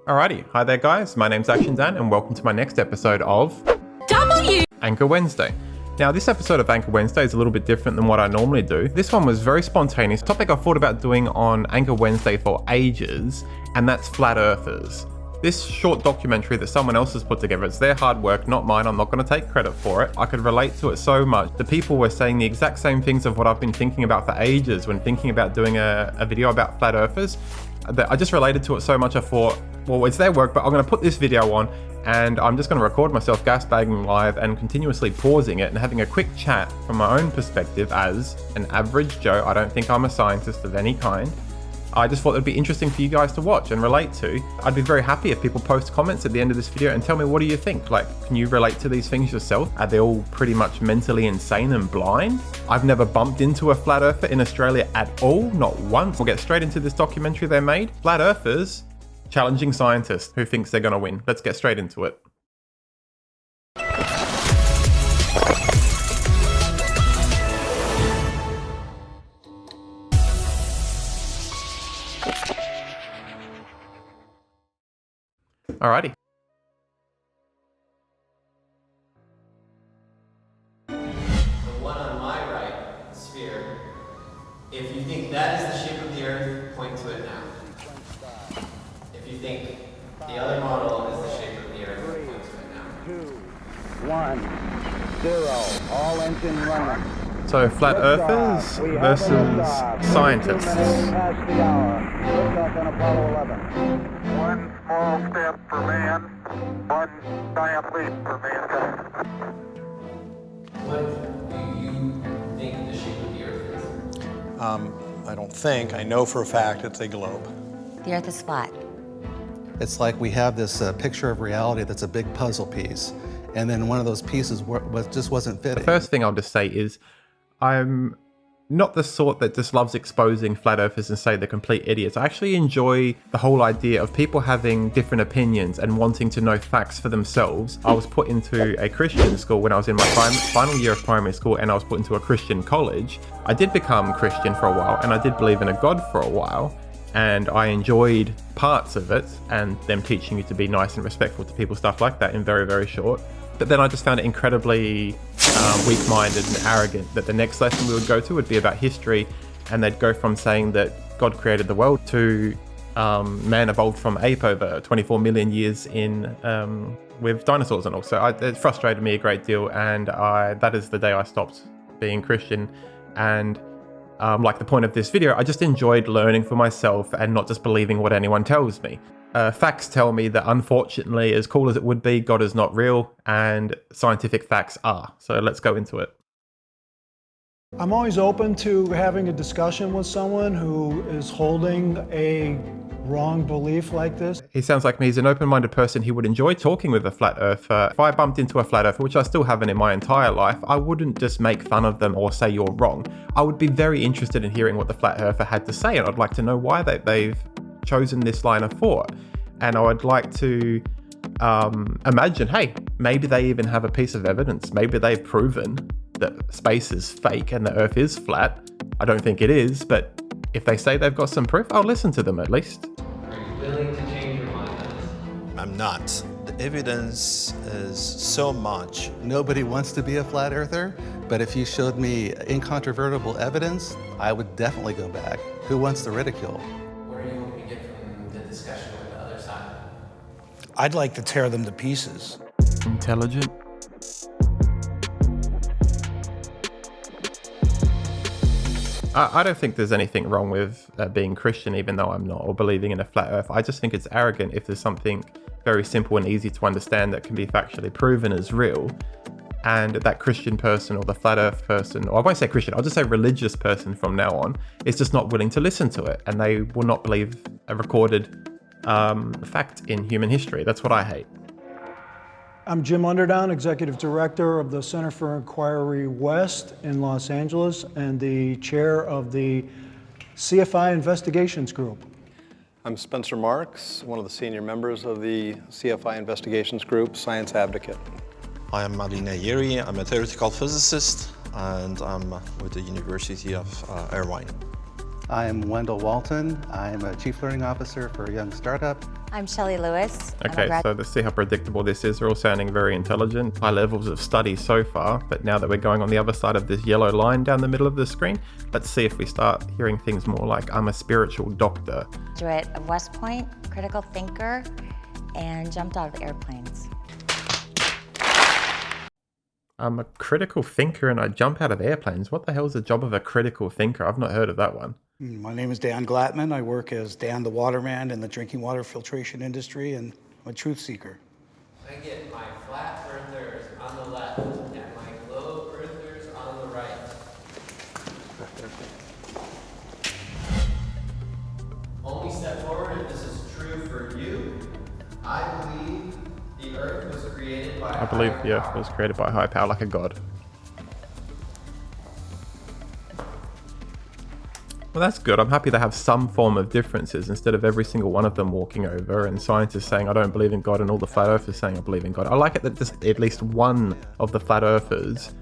Alrighty, hi there guys, my name's Action Dan and welcome to my next episode of Anchor Wednesday. Now this episode of Anchor Wednesday is a little bit different than what I normally do. This one was very spontaneous, a topic I thought about doing on Anchor Wednesday for ages, and that's flat earthers. This short documentary that someone else has put together, it's their hard work, not mine. I'm not going to take credit for it. I could relate to it so much. The people were saying the exact same things of what I've been thinking about for ages when thinking about doing a video about flat earthers. I just related to it so much I thought, well, it's their work, but I'm going to put this video on and I'm just going to record myself gasbagging live and continuously pausing it and having a quick chat from my own perspective as an average Joe. I don't think I'm a scientist of any kind. I just thought it would be interesting for you guys to watch and relate to. I'd be very happy if people post comments at the end of this video and tell me, what do you think? Like, can you relate to these things yourself? Are they all pretty much mentally insane and blind? I've never bumped into a flat earther in Australia at all, not once. We'll get straight into this documentary they made. Flat earthers challenging scientists who thinks they're gonna win. Let's get straight into it. Alrighty. The one on my right, sphere, if you think that is the shape of the Earth, point to it now. If you think the other model is the shape of the Earth, point to it now. 2, 1, 0, all engine running. So flat earthers versus scientists. Past the hour. Liftoff on Apollo 11. One small step for man, one giant leap for mankind. What do you think the shape of the Earth is? I don't think, I know for a fact it's a globe. The Earth is flat. It's like we have this picture of reality that's a big puzzle piece, and then one of those pieces just wasn't fitting. The first thing I'll just say is I'm not the sort that just loves exposing flat earthers and say they're complete idiots. I actually enjoy the whole idea of people having different opinions and wanting to know facts for themselves. I was put into a Christian school when I was in my final year of primary school, and I was put into a Christian college. I did become Christian for a while, and I did believe in a God for a while, and I enjoyed parts of it and them teaching you to be nice and respectful to people, stuff like that in very, very short. But then I just found it incredibly weak-minded and arrogant that the next lesson we would go to would be about history, and they'd go from saying that God created the world to man evolved from ape over 24 million years in with dinosaurs and all. So it frustrated me a great deal, and that is the day I stopped being Christian. And like the point of this video, I just enjoyed learning for myself and not just believing what anyone tells me. Facts tell me that, unfortunately, as cool as it would be, God is not real, and scientific facts are. So let's go into it. I'm always open to having a discussion with someone who is holding a wrong belief like this. He sounds like me. He's an open-minded person. He would enjoy talking with a flat earther. If I bumped into a flat earther, which I still haven't in my entire life, I wouldn't just make fun of them or say you're wrong. I would be very interested in hearing what the flat earther had to say, and I'd like to know why they've chosen this line of thought. And I would like to imagine, hey, maybe they even have a piece of evidence. Maybe they've proven that space is fake and the Earth is flat. I don't think it is, but if they say they've got some proof, I'll listen to them at least. Are you willing to change your mind on this? I'm not. The evidence is so much. Nobody wants to be a flat earther, but if you showed me incontrovertible evidence, I would definitely go back. Who wants the ridicule? What are you hoping to get from the discussion with the other side? I'd like to tear them to pieces. Intelligent. I don't think there's anything wrong with being Christian, even though I'm not, or believing in a flat earth. I just think it's arrogant if there's something very simple and easy to understand that can be factually proven as real, and that Christian person or the flat earth person, or I won't say Christian, I'll just say religious person from now on, is just not willing to listen to it, and they will not believe a recorded fact in human history. That's what I hate. I'm Jim Underdown, Executive Director of the Center for Inquiry West in Los Angeles and the chair of the CFI Investigations Group. I'm Spencer Marks, one of the senior members of the CFI Investigations Group, Science Advocate. I am Marina Yeri. I'm a theoretical physicist, and I'm with the University of Irvine. I am Wendell Walton. I'm a Chief Learning Officer for a young startup I'm Shelley Lewis. Okay, so let's see how predictable this is. They're all sounding very intelligent, high levels of study so far, but now that we're going on the other side of this yellow line down the middle of the screen, let's see if we start hearing things more like, I'm a spiritual doctor. Graduate of West Point, critical thinker, and jumped out of airplanes. I'm a critical thinker and I jump out of airplanes. What the hell is the job of a critical thinker? I've not heard of that one. My name is Dan Glattman. I work as Dan the Waterman in the drinking water filtration industry, and I'm a truth seeker. I get my flat earthers on the left and my globe earthers on the right. Only step forward if this is true for you. I believe the earth was created by I believe the earth was created by a high power like a god. Well, that's good. I'm happy they have some form of differences instead of every single one of them walking over and scientists saying, I don't believe in God, and all the flat earthers saying, I believe in God. I like it that just at least one of the flat earthers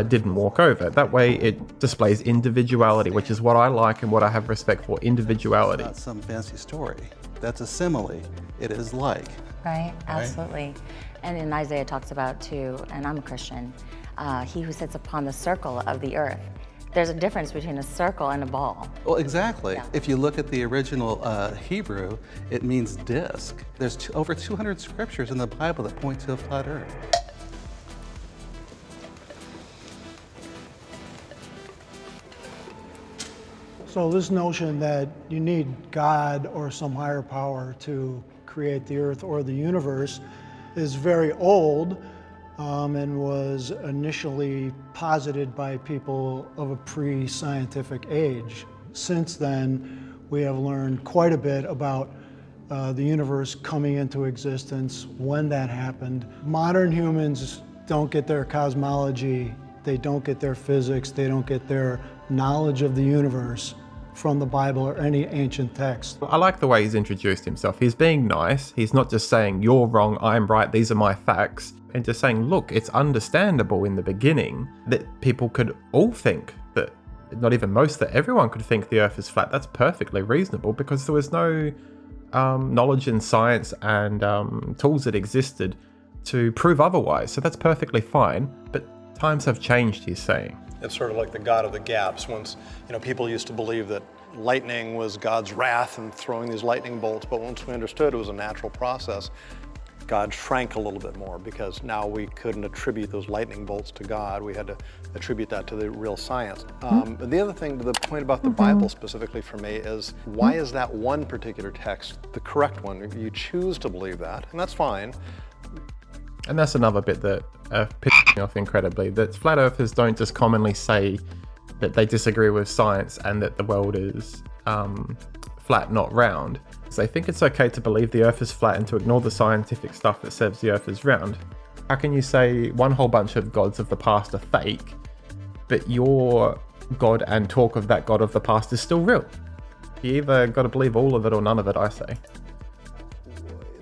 didn't walk over. That way it displays individuality, which is what I like and what I have respect for, individuality. It's not some fancy story. That's a simile. It is like. Right, absolutely. And in Isaiah talks about too, and I'm a Christian, he who sits upon the circle of the earth. There's a difference between a circle and a ball. Well, exactly. Yeah. If you look at the original Hebrew, it means disc. There's over 200 scriptures in the Bible that point to a flat earth. So this notion that you need God or some higher power to create the earth or the universe is very old. And was initially posited by people of a pre-scientific age. Since then, we have learned quite a bit about the universe coming into existence, when that happened. Modern humans don't get their cosmology, they don't get their physics, they don't get their knowledge of the universe from the Bible or any ancient text. I like the way he's introduced himself. He's being nice. He's not just saying, you're wrong, I'm right, these are my facts. And just saying, look, it's understandable in the beginning that people could all think that, not even most, that everyone could think the earth is flat. That's perfectly reasonable because there was no knowledge in science and tools that existed to prove otherwise. So that's perfectly fine. But times have changed, he's saying. It's sort of like the God of the gaps. Once, people used to believe that lightning was God's wrath and throwing these lightning bolts, but once we understood it was a natural process, God shrank a little bit more because now we couldn't attribute those lightning bolts to God. We had to attribute that to the real science. But the other thing, to the point about the Bible specifically for me, is why is that one particular text the correct one? You choose to believe that, and that's fine. And that's another bit that pisses me off incredibly, that flat earthers don't just commonly say that they disagree with science and that the world is flat, not round. So they think it's okay to believe the earth is flat and to ignore the scientific stuff that says the earth is round. How can you say one whole bunch of gods of the past are fake, but your God and talk of that God of the past is still real? You either got to believe all of it or none of it, I say.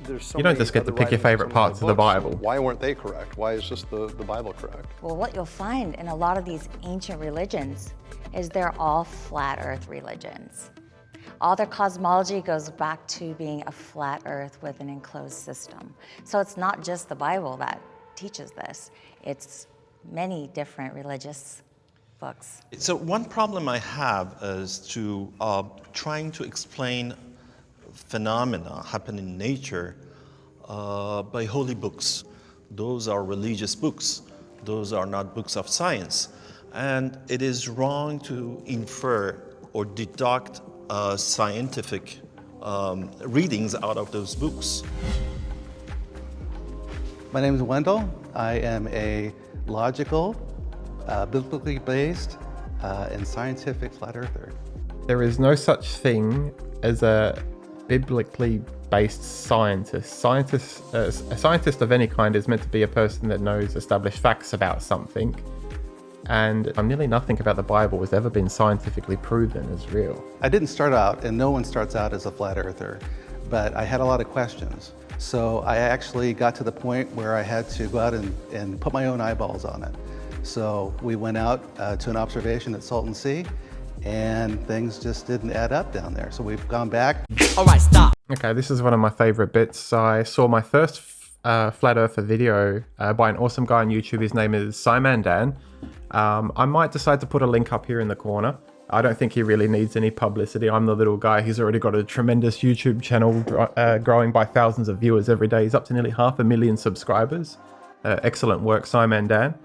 You don't just get to pick your favorite parts of the Bible. Why weren't they correct? Why is just the Bible correct? Well, what you'll find in a lot of these ancient religions is they're all flat earth religions. All their cosmology goes back to being a flat earth with an enclosed system. So it's not just the Bible that teaches this. It's many different religious books. So one problem I have is to trying to explain phenomena happen in nature by holy books. Those are religious books. Those are not books of science. And it is wrong to infer or deduct scientific readings out of those books. My name is Wendell. I am a logical, biblically based, and scientific flat earther. There is no such thing as a biblically based scientist. A scientist of any kind is meant to be a person that knows established facts about something. And nearly nothing about the Bible has ever been scientifically proven as real. I didn't start out, and no one starts out as a flat earther, but I had a lot of questions. So I actually got to the point where I had to go out and put my own eyeballs on it. So we went out to an observation at Salton Sea, and things just didn't add up down there. So we've gone back. All right, stop. Okay, this is one of my favorite bits. I saw my first Flat Earther video by an awesome guy on YouTube. His name is Simon Dan. I might decide to put a link up here in the corner. I don't think he really needs any publicity. I'm the little guy. He's already got a tremendous YouTube channel growing by thousands of viewers every day. He's up to nearly 500,000 subscribers. Excellent work, Simon Dan.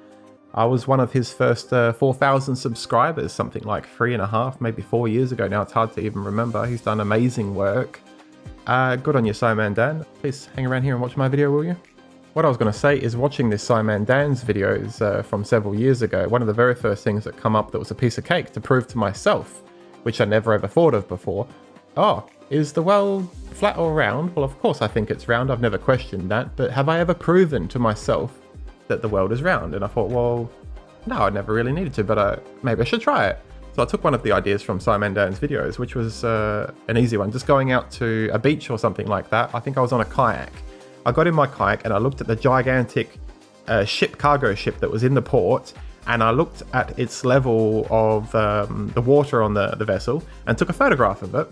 I was one of his first 4,000 subscribers, something like 3.5, maybe 4 years ago now. It's hard to even remember. He's done amazing work. Good on you, Simon Dan. Please hang around here and watch my video, will you? What I was going to say is, watching this Simon Dan's videos from several years ago, one of the very first things that come up that was a piece of cake to prove to myself, which I never ever thought of before. Oh, is the world flat or round? Well, of course I think it's round. I've never questioned that. But have I ever proven to myself that the world is round? And I thought, well, no, I never really needed to, but maybe I should try it. So I took one of the ideas from Simon Dan's videos, which was an easy one, just going out to a beach or something like that. I think I was on a kayak. I got in my kayak and I looked at the gigantic cargo ship that was in the port, and I looked at its level of the water on the vessel and took a photograph of it.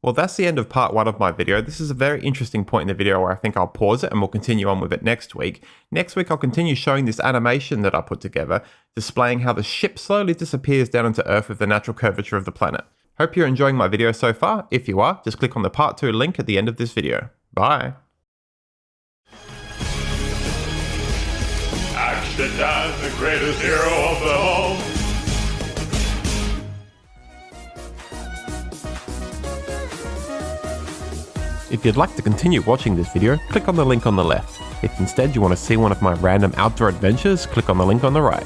Well, that's the end of part 1 of my video. This is a very interesting point in the video where I think I'll pause it and we'll continue on with it next week. Next week, I'll continue showing this animation that I put together, displaying how the ship slowly disappears down into Earth with the natural curvature of the planet. Hope you're enjoying my video so far. If you are, just click on the part 2 link at the end of this video. Bye. Action Dan, the greatest hero of them all. If you'd like to continue watching this video, click on the link on the left. If instead you want to see one of my random outdoor adventures, click on the link on the right.